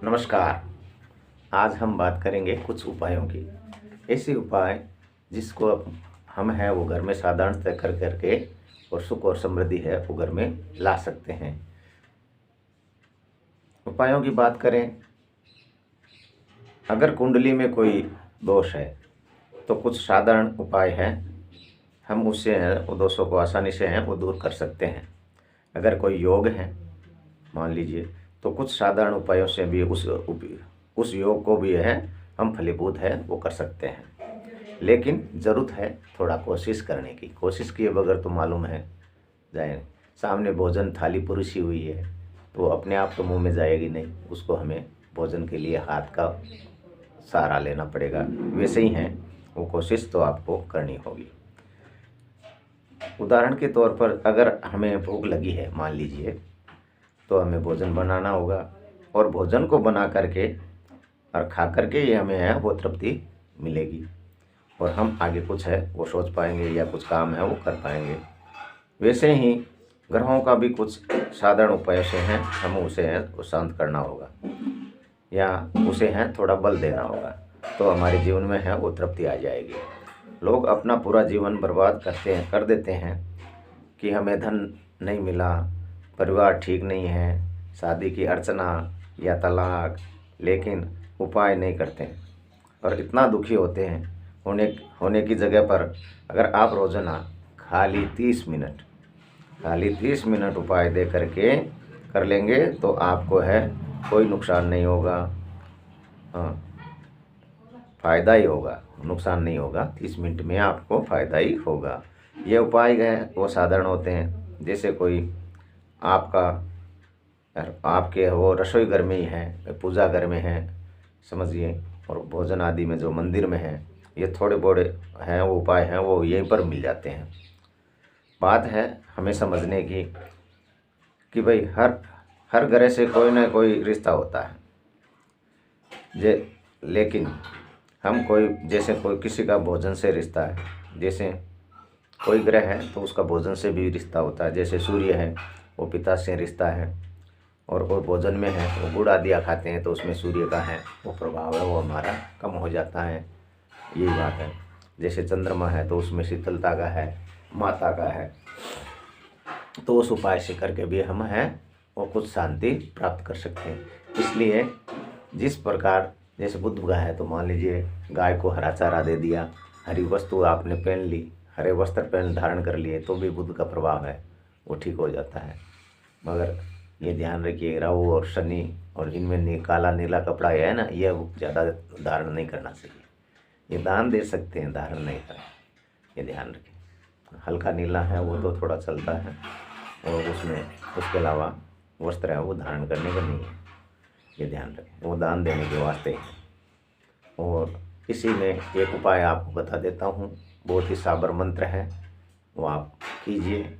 नमस्कार। आज हम बात करेंगे कुछ उपायों की। ऐसे उपाय जिसको हम हैं वो घर में साधारणतः कर करके और सुख और समृद्धि है वो घर में ला सकते हैं। उपायों की बात करें, अगर कुंडली में कोई दोष है तो कुछ साधारण उपाय हैं, हम उससे वो दोषों को आसानी से वो दूर कर सकते हैं। अगर कोई योग है मान लीजिए, तो कुछ साधारण उपायों से भी उस योग को भी हम फलीभूत वो कर सकते हैं। लेकिन ज़रूरत है थोड़ा कोशिश करने की। कोशिश किए बगैर तो मालूम है जाए, सामने भोजन थाली परोसी हुई है तो अपने आप तो मुंह में जाएगी नहीं, उसको हमें भोजन के लिए हाथ का सहारा लेना पड़ेगा। वैसे ही वो कोशिश तो आपको करनी होगी। उदाहरण के तौर पर अगर हमें भूख लगी है मान लीजिए, तो हमें भोजन बनाना होगा और भोजन को बना करके और खा करके ये हमें वो तृप्ति मिलेगी और हम आगे कुछ वो सोच पाएंगे या कुछ काम वो कर पाएंगे। वैसे ही ग्रहों का भी कुछ साधारण उपाय से हम उसे शांत करना होगा या उसे थोड़ा बल देना होगा, तो हमारे जीवन में वो तृप्ति आ जाएगी। लोग अपना पूरा जीवन बर्बाद कर देते हैं कि हमें धन नहीं मिला, परिवार ठीक नहीं है, शादी की अर्चना या तलाक, लेकिन उपाय नहीं करते हैं और इतना दुखी होते हैं। होने की जगह पर अगर आप रोज़ाना खाली 30 मिनट उपाय दे करके कर लेंगे तो आपको कोई नुकसान नहीं होगा। हाँ, फ़ायदा ही होगा, नुकसान नहीं होगा। 30 मिनट में आपको फ़ायदा ही होगा। ये उपाय वो साधारण होते हैं, जैसे कोई आपके वो रसोई घर में ही है, पूजा घर में है समझिए, और भोजन आदि में जो मंदिर में है, ये थोड़े बड़े वो उपाय वो यहीं पर मिल जाते हैं। बात है हमें समझने की कि भाई हर घर से कोई ना कोई रिश्ता होता है। लेकिन हम जैसे कोई किसी का भोजन से रिश्ता है, जैसे कोई ग्रह है तो उसका भोजन से भी रिश्ता होता है। जैसे सूर्य है वो पिता से रिश्ता है, और कोई भोजन में वो गुड़ आदि खाते हैं तो उसमें सूर्य का वो प्रभाव वो हमारा कम हो जाता है। यही बात है। जैसे चंद्रमा है तो उसमें शीतलता का माता का तो उस उपाय से करके भी हम वो कुछ शांति प्राप्त कर सकते हैं। इसलिए जिस प्रकार जैसे बुध गाय है तो मान लीजिए गाय को हरा चारा दे दिया, हरी वस्तु आपने पहन ली, हरे वस्त्र धारण कर लिए, तो भी बुध का प्रभाव वो ठीक हो जाता है। मगर ये ध्यान रखिए, राहु और शनि और इनमें काला नीला कपड़ा है ना, यह ज़्यादा धारण नहीं करना चाहिए। ये दान दे सकते हैं, धारण नहीं करें, ये ध्यान रखें। हल्का नीला वो तो थोड़ा चलता है, और उसके अलावा वस्त्र वो धारण करने का नहीं है, ये ध्यान रखें। वो दान देने के वास्ते है। और इसी में एक उपाय आपको बता देता हूँ, बहुत ही साबर मंत्र वो आप कीजिए।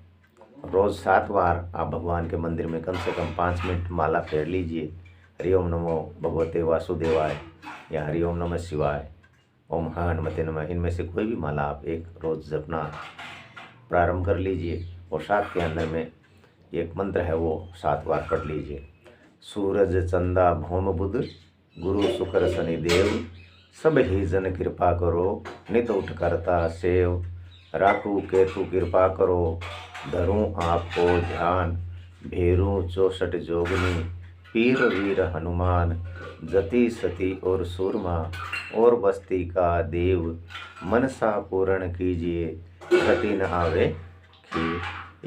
रोज़ 7 बार आप भगवान के मंदिर में कम से कम 5 मिनट माला फेर लीजिए। हरिओम नमो भगवते वासुदेवाय या हरिओम नमः शिवाय, ओम हनुमते नमः, इनमें से कोई भी माला आप एक रोज़ जपना प्रारंभ कर लीजिए। और 7 के अंदर में एक मंत्र वो 7 बार पढ़ लीजिए। सूरज चंदा भौम बुध गुरु शुक्र शनि देव, सब ही जन कृपा करो, नित उठ करता सेव, राखू केतु कृपा करो, धरूं आपको ध्यान, भेरू 64 जोगनी, पीर वीर हनुमान, जति सती और सूरमा, और बस्ती का देव, मनसा पूर्ण कीजिए, रति न आवे खीर।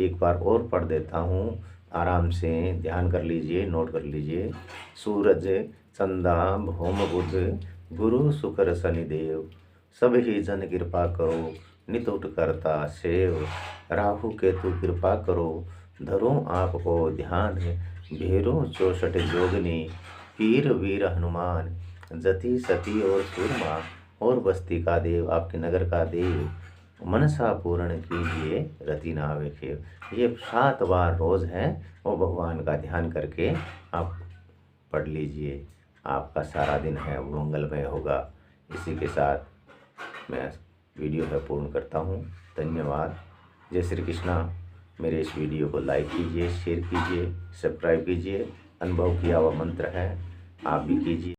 एक बार और पढ़ देता हूँ, आराम से ध्यान कर लीजिए, नोट कर लीजिए। सूरज चंदा भौम बुध गुरु शुक्र शनि देव, सब ही जन कृपा करो, नित उठ करता सेव, राहु केतु कृपा करो, धरो आपको ध्यान, भेरो 64 जोगनी, पीर वीर हनुमान, जति सती और सूरमा, और बस्ती का देव, आपके नगर का देव, मनसा पूर्ण कीजिए, रति न आवे खेव। ये 7 बार रोज़ वो भगवान का ध्यान करके आप पढ़ लीजिए। आपका सारा दिन वो मंगलमय होगा। इसी के साथ मैं वीडियो पूर्ण करता हूँ। धन्यवाद। जय श्री कृष्णा। मेरे इस वीडियो को लाइक कीजिए, शेयर कीजिए, सब्सक्राइब कीजिए। अनुभव किया हुआ मंत्र आप भी कीजिए।